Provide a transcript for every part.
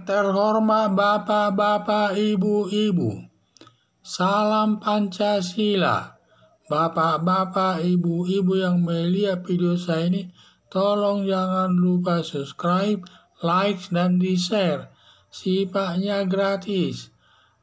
Terhormat Bapak-Bapak, Ibu-Ibu, salam Pancasila. Bapak-bapak, Ibu-Ibu yang melihat video saya ini, tolong jangan lupa subscribe, like, dan di-share. Sifatnya gratis.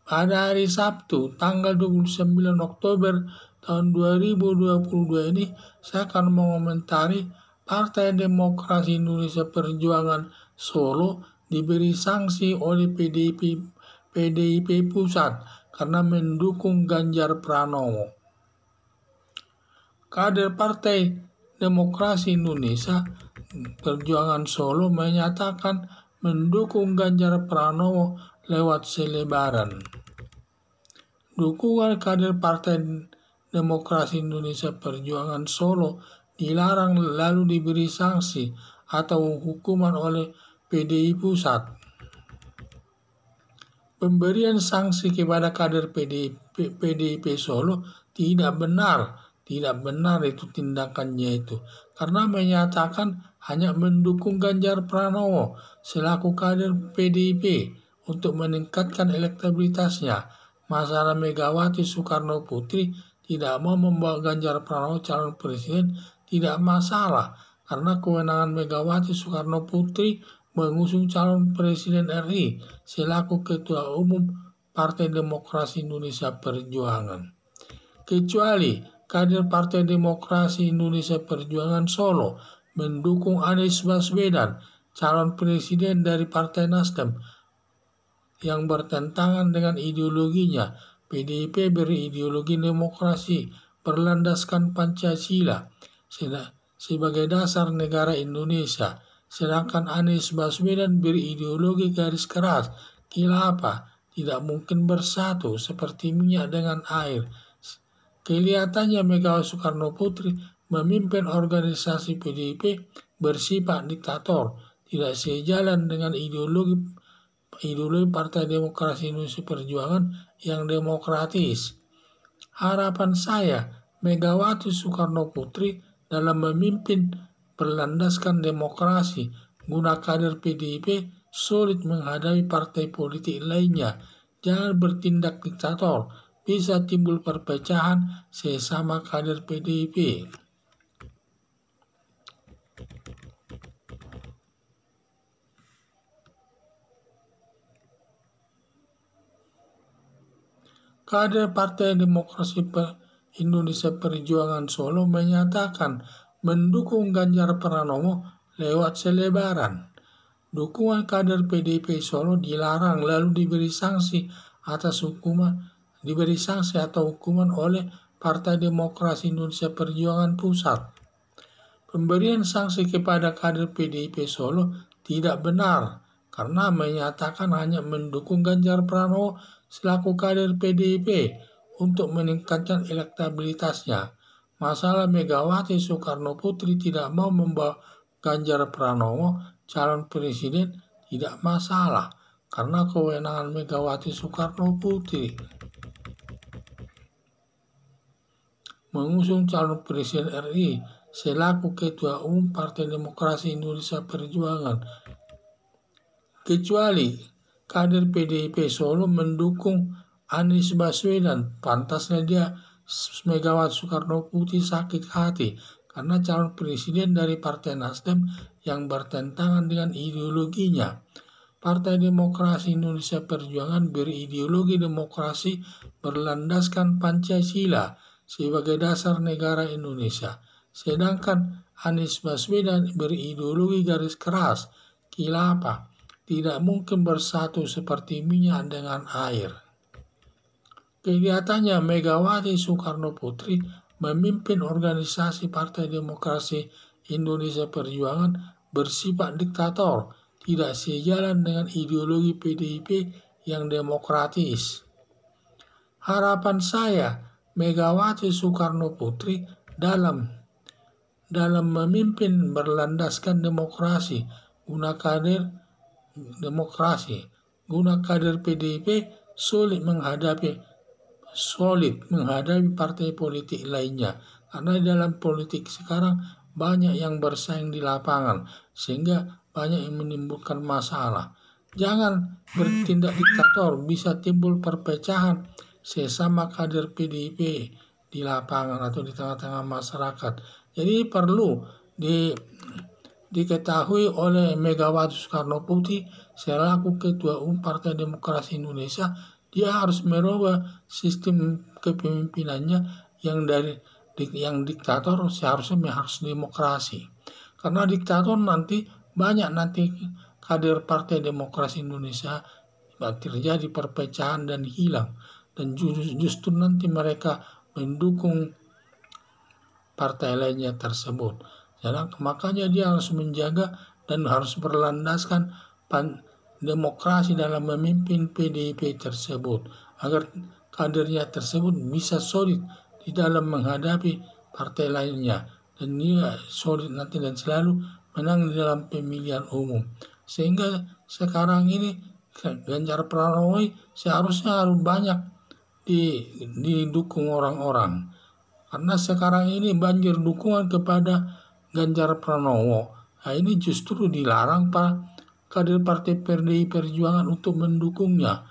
Pada hari Sabtu, tanggal 29 Oktober tahun 2022 ini, saya akan mengomentari Partai Demokrasi Indonesia Perjuangan Solo diberi sanksi oleh PDIP Pusat karena mendukung Ganjar Pranowo. Kader Partai Demokrasi Indonesia Perjuangan Solo menyatakan mendukung Ganjar Pranowo lewat selebaran. Dukungan kader Partai Demokrasi Indonesia Perjuangan Solo dilarang lalu diberi sanksi atau hukuman oleh PDI Pusat. Pemberian sanksi kepada kader PDIP Solo tidak benar itu tindakannya itu, karena menyatakan hanya mendukung Ganjar Pranowo selaku kader PDIP untuk meningkatkan elektabilitasnya. Masalah Megawati Soekarno Putri tidak mau membawa Ganjar Pranowo calon presiden tidak masalah, karena kewenangan Megawati Soekarno Putri mengusung calon presiden RI selaku Ketua Umum Partai Demokrasi Indonesia Perjuangan. Kecuali kader Partai Demokrasi Indonesia Perjuangan Solo mendukung Anies Baswedan, calon presiden dari Partai Nasdem, yang bertentangan dengan ideologinya. PDIP berideologi demokrasi berlandaskan Pancasila sebagai dasar negara Indonesia, sedangkan Anies Baswedan berideologi garis keras khilafah, tidak mungkin bersatu seperti minyak dengan air. Kelihatannya Megawati Soekarno Putri memimpin organisasi PDIP bersifat diktator, tidak sejalan dengan ideologi Partai Demokrasi Indonesia Perjuangan yang demokratis. Harapan saya, Megawati Soekarno Putri dalam memimpin berlandaskan demokrasi guna kader PDIP sulit menghadapi partai politik lainnya. Jangan bertindak diktator, bisa timbul perpecahan sesama kader PDIP. Kader Partai Demokrasi Indonesia Perjuangan Solo menyatakan mendukung Ganjar Pranowo lewat selebaran. Dukungan kader PDIP Solo dilarang lalu diberi sanksi atau hukuman oleh Partai Demokrasi Indonesia Perjuangan Pusat. Pemberian sanksi kepada kader PDIP Solo tidak benar karena menyatakan hanya mendukung Ganjar Pranowo selaku kader PDIP untuk meningkatkan elektabilitasnya. Masalah Megawati Soekarno Putri tidak mau membawa Ganjar Pranowo calon presiden tidak masalah, karena kewenangan Megawati Soekarno Putri mengusung calon presiden RI selaku Ketua Umum Partai Demokrasi Indonesia Perjuangan. Kecuali kader PDIP Solo mendukung Anies Baswedan, pantasnya dia Megawati Soekarno Putri sakit hati karena calon presiden dari Partai Nasdem yang bertentangan dengan ideologinya. Partai Demokrasi Indonesia Perjuangan berideologi demokrasi berlandaskan Pancasila sebagai dasar negara Indonesia, sedangkan Anies Baswedan berideologi garis keras khilafah, tidak mungkin bersatu seperti minyak dengan air. Kelihatannya Megawati Soekarno Putri memimpin organisasi Partai Demokrasi Indonesia Perjuangan bersifat diktator, tidak sejalan dengan ideologi PDIP yang demokratis. Harapan saya, Megawati Soekarno Putri dalam memimpin berlandaskan demokrasi guna kader PDIP sulit menghadapi partai politik lainnya, karena dalam politik sekarang banyak yang bersaing di lapangan sehingga banyak yang menimbulkan masalah. Jangan bertindak diktator, bisa timbul perpecahan sesama kader PDIP di lapangan atau di tengah-tengah masyarakat. Jadi perlu diketahui oleh Megawati Soekarno Putri selaku Ketua Umum Partai Demokrasi Indonesia, dia harus merubah sistem kepemimpinannya yang diktator seharusnya harus demokrasi. Karena diktator banyak kader Partai Demokrasi Indonesia terjadi perpecahan dan hilang, dan justru nanti mereka mendukung partai lainnya tersebut. Makanya dia harus menjaga dan harus berlandaskan demokrasi dalam memimpin PDIP tersebut, agar kadernya tersebut bisa solid di dalam menghadapi partai lainnya, dan dia solid nanti dan selalu menang di dalam pemilihan umum. Sehingga sekarang ini Ganjar Pranowo seharusnya harus banyak didukung orang-orang, karena sekarang ini banjir dukungan kepada Ganjar Pranowo. Nah, ini justru dilarang kader Partai PDI Perjuangan untuk mendukungnya.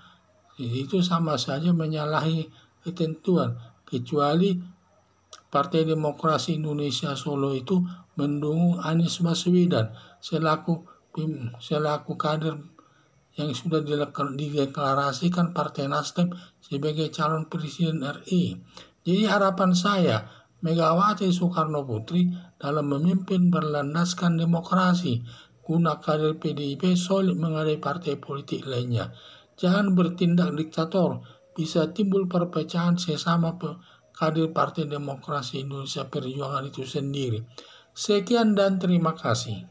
Itu sama saja menyalahi ketentuan, kecuali Partai Demokrasi Indonesia Solo itu mendukung Anies Baswedan selaku kader yang sudah dideklarasikan Partai Nasdem sebagai calon presiden RI. Jadi harapan saya, Megawati Soekarno Putri dalam memimpin berlandaskan demokrasi, guna kader PDIP solid menghadapi partai politik lainnya. Jangan bertindak diktator, bisa timbul perpecahan sesama kader Partai Demokrasi Indonesia Perjuangan itu sendiri. Sekian dan terima kasih.